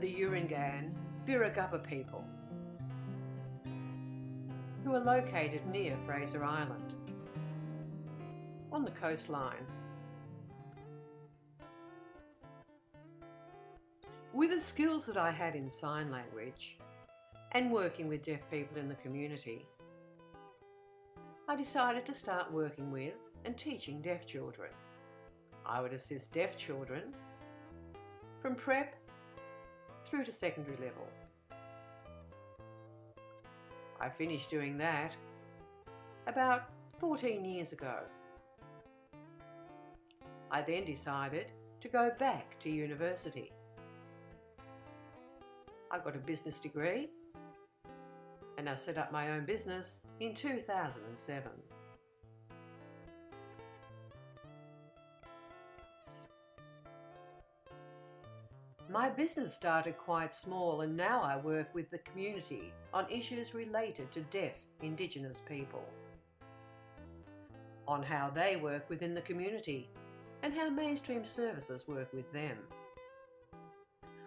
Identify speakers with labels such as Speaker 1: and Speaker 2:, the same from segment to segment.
Speaker 1: of the Uringan Birragubba people, who are located near Fraser Island, on the coastline. With the skills that I had in sign language and working with deaf people in the community, I decided to start working with and teaching deaf children. I would assist deaf children from prep through to secondary level. I finished doing that about 14 years ago. I then decided to go back to university. I got a business degree and I set up my own business in 2007. My business started quite small, and now I work with the community on issues related to deaf Indigenous people, on how they work within the community and how mainstream services work with them.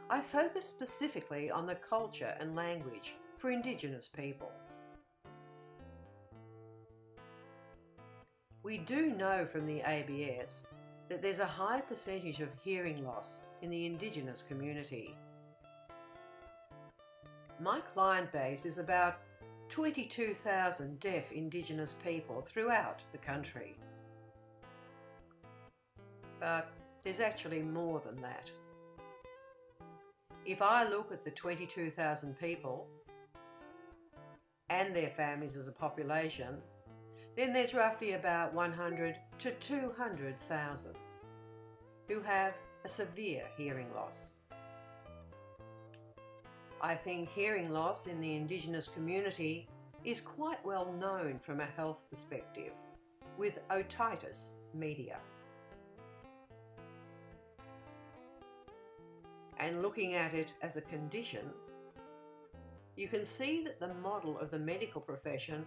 Speaker 1: I focus specifically on the culture and language for Indigenous people. We do know from the ABS that there's a high percentage of hearing loss in the Indigenous community. My client base is about 22,000 deaf Indigenous people throughout the country. But there's actually more than that. If I look at the 22,000 people and their families as a population, then there's roughly about 100 to 200,000 who have a severe hearing loss. I think hearing loss in the Indigenous community is quite well known from a health perspective, with otitis media. And looking at it as a condition, you can see that the model of the medical profession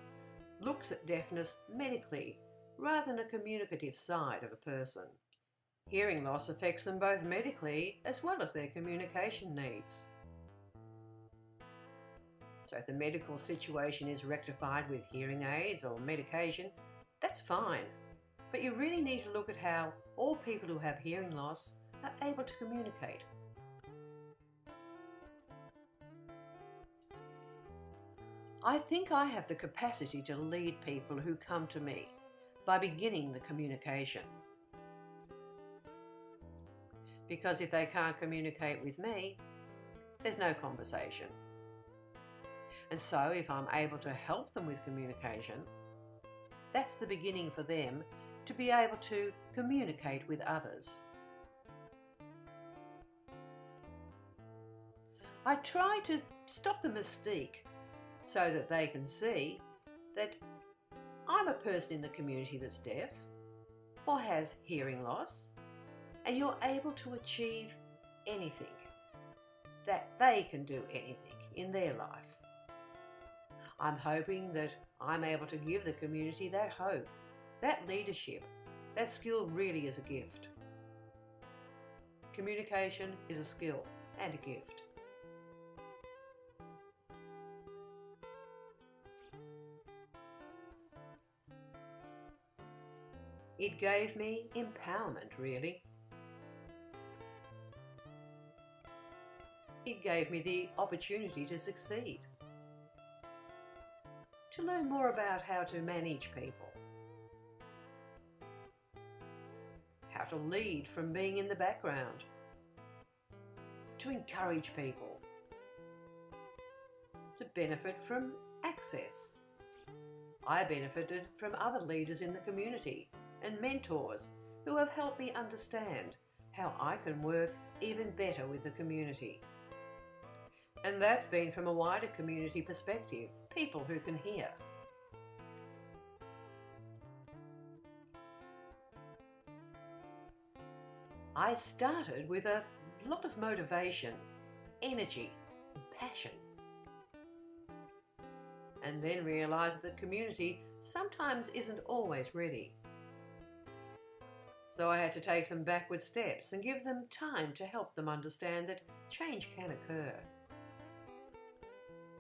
Speaker 1: looks at deafness medically rather than a communicative side of a person. Hearing loss affects them both medically as well as their communication needs. So if the medical situation is rectified with hearing aids or medication, that's fine. But you really need to look at how all people who have hearing loss are able to communicate. I think I have the capacity to lead people who come to me by beginning the communication. Because if they can't communicate with me, there's no conversation. And so if I'm able to help them with communication, that's the beginning for them to be able to communicate with others. I try to stop the mystique so that they can see that I'm a person in the community that's deaf or has hearing loss, and you're able to achieve anything, that they can do anything in their life. I'm hoping that I'm able to give the community that hope, that leadership. That skill really is a gift. Communication is a skill and a gift. It gave me empowerment, really. It gave me the opportunity to succeed, to learn more about how to manage people, how to lead from being in the background, to encourage people, to benefit from access. I benefited from other leaders in the community and mentors who have helped me understand how I can work even better with the community. And that's been from a wider community perspective, people who can hear. I started with a lot of motivation, energy, and passion. And then realised that the community sometimes isn't always ready. So I had to take some backward steps and give them time to help them understand that change can occur.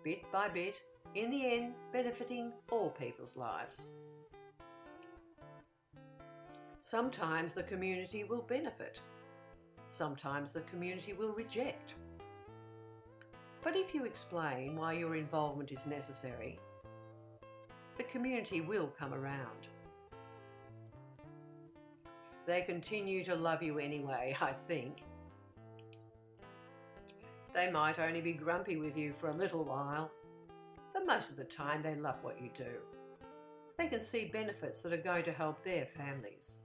Speaker 1: Bit by bit, in the end, benefiting all people's lives. Sometimes the community will benefit. Sometimes the community will reject. But if you explain why your involvement is necessary, the community will come around. They continue to love you anyway, I think. They might only be grumpy with you for a little while, but most of the time they love what you do. They can see benefits that are going to help their families.